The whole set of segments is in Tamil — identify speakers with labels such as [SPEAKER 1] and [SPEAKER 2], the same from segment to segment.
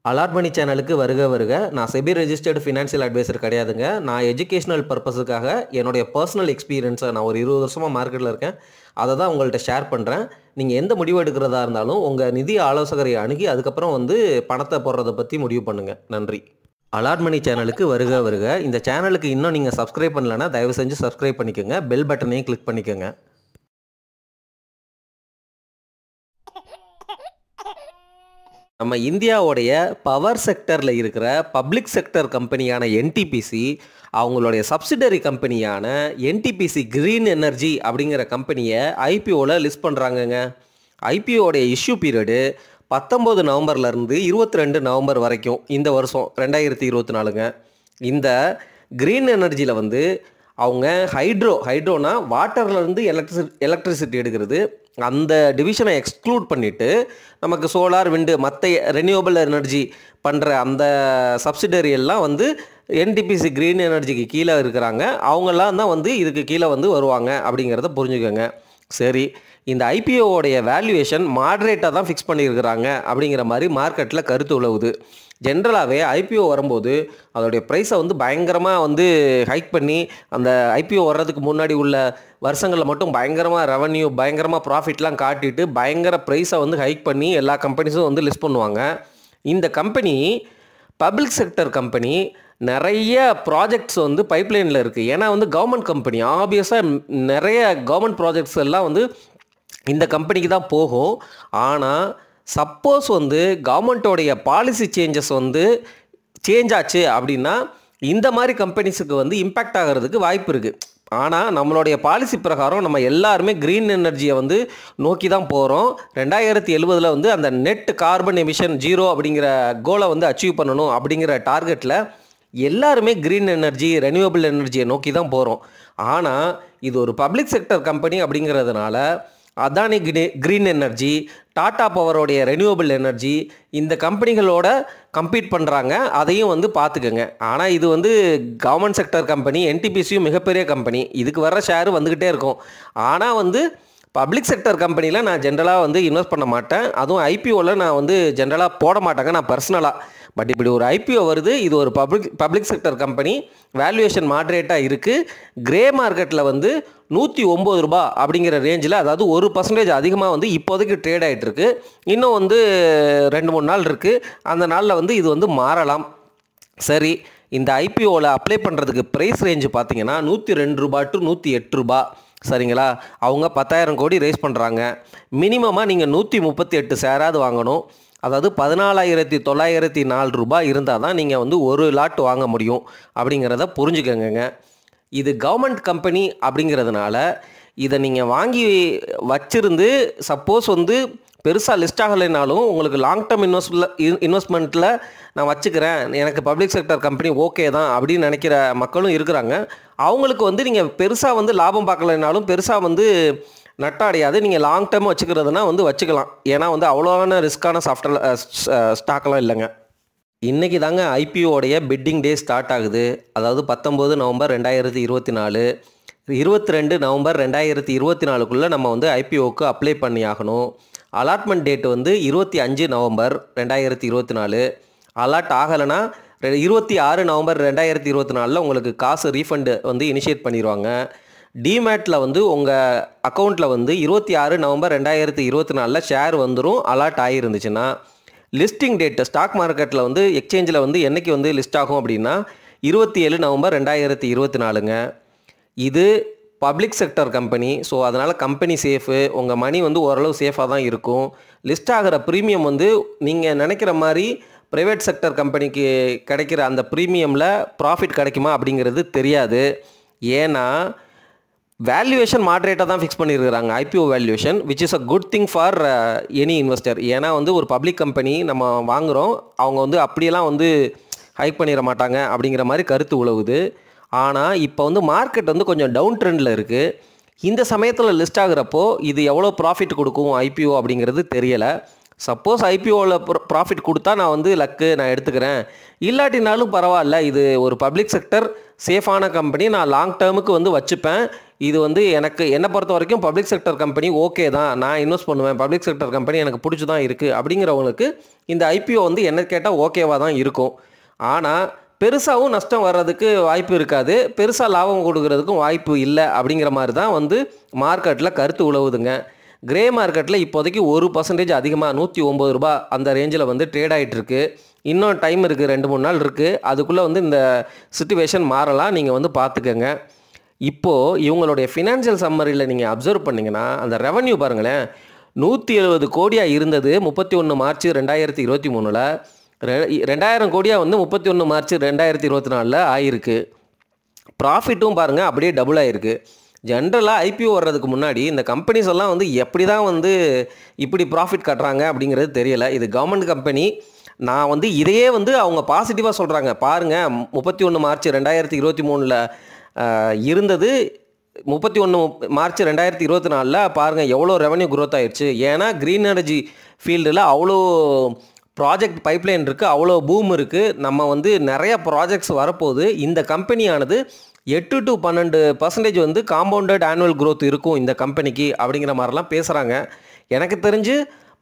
[SPEAKER 1] அலார்மணி சேனலுக்கு வருக வருக. நான் செபி ரெஜிஸ்டர்டு ஃபினான்ஷியல் அட்வைசர் கிடையாதுங்க. நான் எஜுகேஷனல் பர்பஸுக்காக என்னுடைய பர்சனல் எக்ஸ்பீரியன்ஸை நான் ஒரு 20 வருஷமாக மார்க்கெட்டில் இருக்கேன். அதை தான் உங்கள்கிட்ட ஷேர் பண்ணுறேன். நீங்கள் எந்த முடிவு எடுக்கிறதா இருந்தாலும் உங்கள் நிதி ஆலோசகரை அணுகி அதுக்கப்புறம் பணத்தை போடுறதை பற்றி முடிவு பண்ணுங்கள். நன்றி. அலார்மணி சேனலுக்கு வருக வருக. இந்த சேனலுக்கு இன்னும் நீங்கள் சப்ஸ்கிரைப் பண்ணலைன்னா தயவு செஞ்சு சப்ஸ்கிரைப் பண்ணிக்கோங்க. பெல் பட்டனையும் கிளிக் பண்ணிக்கோங்க. நம்ம இந்தியாவுடைய பவர் செக்டரில் இருக்கிற பப்ளிக் செக்டர் கம்பெனியான என்டிபிசி அவங்களுடைய சப்சிடரி கம்பெனியான என்டிபிசி கிரீன் எனர்ஜி அப்படிங்கிற கம்பெனியை ஐபிஓவில் லிஸ்ட் பண்ணுறாங்கங்க. ஐபிஓடைய இஷ்யூ பீரியடு 19 நவம்பர்லேருந்து 22 நவம்பர் வரைக்கும் இந்த வருஷம் 2024ங்க. இந்த கிரீன் எனர்ஜியில் அவங்க ஹைட்ரோனா வாட்டர்லேருந்து எலக்ட்ரிசிட்டி எடுக்கிறது, அந்த டிவிஷனை எக்ஸ்க்ளூட் பண்ணிவிட்டு நமக்கு சோலார் விண்டு மற்ற ரெனியூவபிள் எனர்ஜி பண்ணுற அந்த சப்சிடரி எல்லாம் என்டிபிசி கிரீன் எனர்ஜிக்கு கீழே இருக்கிறாங்க. அவங்கெல்லாம் தான் இதுக்கு கீழே வருவாங்க அப்படிங்கிறத புரிஞ்சுக்கோங்க. சரி, இந்த ஐபிஓடைய வேல்யூவேஷன் மாட்ரேட்டாக தான் ஃபிக்ஸ் பண்ணியிருக்கிறாங்க அப்படிங்கிற மாதிரி மார்க்கெட்டில் கருத்து உலவுது. ஜென்ரலாகவே ஐபிஓ வரும்போது அதோடைய ப்ரைஸை பயங்கரமாக ஹைக் பண்ணி அந்த ஐபிஓ வர்றதுக்கு முன்னாடி உள்ள வருஷங்களில் மட்டும் பயங்கரமாக ரெவன்யூ பயங்கரமாக ப்ராஃபிட்லாம் காட்டிட்டு பயங்கர ப்ரைஸை ஹைக் பண்ணி எல்லா கம்பெனிஸும் லிஸ்ட் பண்ணுவாங்க. இந்த கம்பெனி பப்ளிக் செக்டர் கம்பெனி நிறைய ப்ராஜெக்ட்ஸ் பைப்லைனில் இருக்குது. ஏன்னா கவர்மெண்ட் கம்பெனி ஆப்வியஸாக நிறைய கவர்மெண்ட் ப்ராஜெக்ட்ஸ் எல்லாம் இந்த கம்பெனிக்கு தான் போகும். ஆனால் சப்போஸ் கவர்மெண்ட்டோடைய பாலிசி சேஞ்சஸ் சேஞ்ச் ஆச்சு அப்படின்னா இந்த மாதிரி கம்பெனிஸுக்கு இம்பேக்ட் ஆகிறதுக்கு வாய்ப்பு இருக்குது. ஆனால் நம்மளுடைய பாலிசி பிரகாரம் நம்ம எல்லாருமே க்ரீன் எனர்ஜியை நோக்கி தான் போகிறோம். 2070 அந்த நெட் கார்பன் எமிஷன் 0 அப்படிங்கிற கோலை அச்சீவ் பண்ணணும் அப்படிங்கிற டார்கெட்டில் எல்லாருமே க்ரீன் எனர்ஜி ரெனியூவபிள் எனர்ஜியை நோக்கி தான் போகிறோம். ஆனால் இது ஒரு பப்ளிக் செக்டர் கம்பெனி அப்படிங்கிறதுனால அதானி கிரீன் எனர்ஜி, டாடா பவரோடைய ரெனியூவபிள் எனர்ஜி இந்த கம்பெனிகளோட கம்பீட் பண்ணுறாங்க. அதையும் பார்த்துக்கோங்க. ஆனால் இது கவர்மெண்ட் செக்டர் கம்பெனி, என்டிபிசியும் மிகப்பெரிய கம்பெனி, இதுக்கு வர்ற ஷேரு வந்துக்கிட்டே இருக்கும். ஆனால் பப்ளிக் செக்டர் கம்பெனியில் நான் ஜென்ரலாக இன்வெஸ்ட் பண்ண மாட்டேன். அதுவும் ஐபிஓவில் நான் ஜென்ரலாக போட மாட்டாங்க நான் பர்சனலாக. பட் இப்படி ஒரு ஐபிஓ வருது, இது ஒரு பப்ளிக் செக்டர் கம்பெனி, வேல்யூவேஷன் மாட்ரேட்டாக இருக்குது. கிரே மார்க்கெட்டில் 109 ரூபா அப்படிங்கிற ரேஞ்சில், அதாவது 1% அதிகமாக இப்போதைக்கு ட்ரேட் ஆகிட்டு இருக்கு. இன்னும் 2-3 நாள் இருக்குது. அந்த நாளில் இது மாறலாம். சரி, இந்த ஐபிஓவில் அப்ளை பண்ணுறதுக்கு ப்ரைஸ் ரேஞ்சு பார்த்தீங்கன்னா 102 ரூபா டு 108 ரூபா. சரிங்களா? அவங்க 10,000 கோடி ரேஸ் பண்ணுறாங்க. மினிமமாக நீங்கள் 138 ஷேராவது வாங்கணும். அதாவது 14,904 ரூபாய் இருந்தால் தான் நீங்கள் ஒரு லாட் வாங்க முடியும் அப்படிங்கிறத புரிஞ்சுக்கங்க. இது கவர்மெண்ட் கம்பெனி அப்படிங்கிறதுனால இதை நீங்கள் வாங்கி வச்சிருந்து சப்போஸ் பெருசாக லிஸ்ட் ஆகலைனாலும் உங்களுக்கு லாங் டேர்ம் இன்வெஸ்ட்மெண்ட்டில் நான் வச்சுக்கிறேன், எனக்கு பப்ளிக் செக்டர் கம்பெனி ஓகே தான் அப்படின்னு நினைக்கிற மக்களும் இருக்கிறாங்க. அவங்களுக்கு நீங்கள் பெருசாக லாபம் பார்க்கலைனாலும் பெருசாக நட்டாடையாது. நீங்கள் லாங் டேர்ம் வச்சுக்கிறதுனா வச்சுக்கலாம். ஏன்னா அவ்வளோவான ரிஸ்க்கான ஸ்டாக்கெலாம் இல்லைங்க. இன்றைக்கி தாங்க ஐபிஓடைய பிட்டிங் டே ஸ்டார்ட் ஆகுது. அதாவது 19 நவம்பர் 2024, 22 நவம்பர் 2024க்குள்ளே நம்ம ஐபிஓவுக்கு அப்ளை பண்ணி ஆகணும். Allotment date 25 November 2024. அலாட் ஆகலைன்னா 26 நவம்பர் 2024 உங்களுக்கு காசு ரீஃபண்டு இனிஷியேட் பண்ணிடுவாங்க. டிமேட்டில் உங்கள் அக்கௌண்ட்டில் 26 நவம்பர் 2024 ஷேர் வந்துடும். அலாட் ஆகிருந்துச்சுன்னா லிஸ்டிங் டேட்டு ஸ்டாக் மார்க்கெட்டில் எக்ஸ்சேஞ்சில் என்றைக்கு லிஸ்ட் ஆகும் அப்படின்னா 27 நவம்பர் 2024ங்க. இது பப்ளிக் செக்டர் கம்பெனி. ஸோ அதனால் கம்பெனி சேஃபு, உங்கள் மணி ஓரளவு சேஃபாக தான் இருக்கும். லிஸ்ட் ஆகிற ப்ரீமியம் நீங்கள் நினைக்கிற மாதிரி ப்ரைவேட் செக்டர் கம்பெனிக்கு கிடைக்கிற அந்த ப்ரீமியமில் ப்ராஃபிட் கிடைக்குமா அப்படிங்கிறது தெரியாது. ஏன்னா வேல்யூவேஷன் மாட்ரேட்டாக தான் ஃபிக்ஸ் பண்ணியிருக்கிறாங்க IPO valuation, which is a good thing for any investor. ஏன்னா ஒரு பப்ளிக் கம்பெனி நம்ம வாங்குகிறோம், அவங்க அப்படியெல்லாம் ஹைக் பண்ணிட மாட்டாங்க அப்படிங்கிற மாதிரி கருத்து உலவுது. ஆனால் இப்போ மார்க்கெட் கொஞ்சம் டவுன் ட்ரெண்டில் இருக்குது. இந்த சமயத்தில் லிஸ்ட் ஆகுறப்போ இது எவ்வளோ ப்ராஃபிட் கொடுக்கும் ஐபிஓ அப்படிங்கிறது தெரியலை. சப்போஸ் ஐபிஓவில் ப்ராஃபிட் கொடுத்தா நான் லக்கு நான் எடுத்துக்கிறேன், இல்லாட்டினாலும் பரவாயில்ல, இது ஒரு பப்ளிக் செக்டர் சேஃபான கம்பெனி, நான் லாங் டேர்முக்கு வச்சுப்பேன், இது வந்து எனக்கு என்னை பொறுத்த வரைக்கும் பப்ளிக் செக்டர் கம்பெனி ஓகே தான், நான் இன்வெஸ்ட் பண்ணுவேன், பப்ளிக் செக்டர் கம்பெனி எனக்கு பிடிச்சி தான் இருக்குது அப்படிங்கிறவங்களுக்கு இந்த ஐபிஓ வந்து என்ன கேட்டால் ஓகேவாக தான் இருக்கும். ஆனால் பெருசாகவும் நஷ்டம் வர்றதுக்கு வாய்ப்பு இருக்காது, பெருசாக லாபம் கொடுக்கறதுக்கும் வாய்ப்பு இல்லை அப்படிங்கிற மாதிரி தான் வந்து மார்க்கெட்டில் கருத்து உழவுதுங்க. கிரே மார்க்கெட்டில் இப்போதைக்கு 1% அதிகமாக 109 ரூபா அந்த ரேஞ்சில் வந்து ட்ரேட் ஆகிட்டு இருக்கு. இன்னும் டைம் இருக்குது, 2-3 நாள் இருக்குது, அதுக்குள்ளே வந்து இந்த சிச்சுவேஷன் மாறலாம், நீங்கள் வந்து பார்த்துக்கங்க. இப்போது இவங்களுடைய ஃபினான்ஷியல் சம்மரியில் நீங்கள் அப்சர்வ் பண்ணிங்கன்னா அந்த ரெவன்யூ பாருங்களேன், 170 கோடியாக இருந்தது 31 மார்ச் 2023. 2000 கோடியாக வந்து 31 மார்ச் 2024 ஆயிருக்கு. ப்ராஃபிட்டும் பாருங்கள் அப்படியே டபுள் ஆகிருக்கு. ஜென்ரலாக ஐபிஓ வர்றதுக்கு முன்னாடி இந்த கம்பெனிஸ் எல்லாம் வந்து எப்படி தான் வந்து இப்படி ப்ராஃபிட் கட்டுறாங்க அப்படிங்கிறது தெரியலை. இது கவர்மெண்ட் கம்பெனி. நான் வந்து இதையே வந்து அவங்க பாசிட்டிவாக சொல்கிறாங்க. பாருங்கள், 31 மார்ச் 2023 இருந்தது 31 மார்ச் 2024 பாருங்கள் எவ்வளோ ரெவன்யூ க்ரோத் ஆயிடுச்சு. ஏன்னா க்ரீன் எனர்ஜி ஃபீல்டில் அவ்வளோ ப்ராஜெக்ட் பைப்லைன் இருக்குது, அவ்வளோ பூம் இருக்குது, நம்ம வந்து நிறைய ப்ராஜெக்ட்ஸ் வரப்போகுது. இந்த கம்பெனியானது 8 to 12% வந்து காம்பவுண்டட் ஆனுவல் க்ரோத் இருக்கும் இந்த கம்பெனிக்கு அப்படிங்கிற மாதிரிலாம் பேசுகிறாங்க. எனக்கு தெரிஞ்சு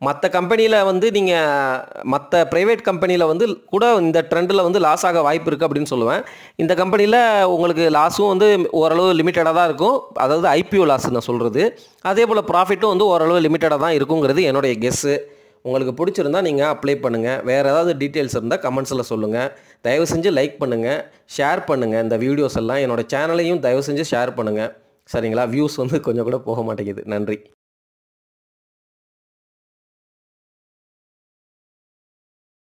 [SPEAKER 1] மற்ற கம்பெனியில் வந்து நீங்கள் மற்ற ப்ரைவேட் கம்பெனியில் வந்து கூட இந்த ட்ரெண்டில் வந்து லாஸ் ஆக வாய்ப்பு இருக்குது அப்படின்னு சொல்லுவேன். இந்த கம்பெனியில் உங்களுக்கு லாஸும் வந்து ஓரளவு லிமிட்டடாக தான் இருக்கும், அதாவது ஐபிஓ லாஸ் நான் சொல்கிறது. அதே போல் ப்ராஃபிட்டும் வந்து ஓரளவு லிமிட்டடாக தான் இருக்குங்கிறது என்னுடைய கெஸ்ஸு. உங்களுக்கு பிடிச்சிருந்தா நீங்கள் அப்ளை பண்ணுங்கள். வேறு ஏதாவது டீட்டெயில்ஸ் இருந்தால் கமெண்ட்ஸில் சொல்லுங்கள். தயவு செஞ்சு லைக் பண்ணுங்கள், ஷேர் பண்ணுங்கள். இந்த வீடியோஸ் எல்லாம் என்னோடய சேனலையும் தயவு செஞ்சு ஷேர் பண்ணுங்கள். சரிங்களா? வியூஸ் வந்து கொஞ்சம் கூட போக மாட்டேங்குது. நன்றி.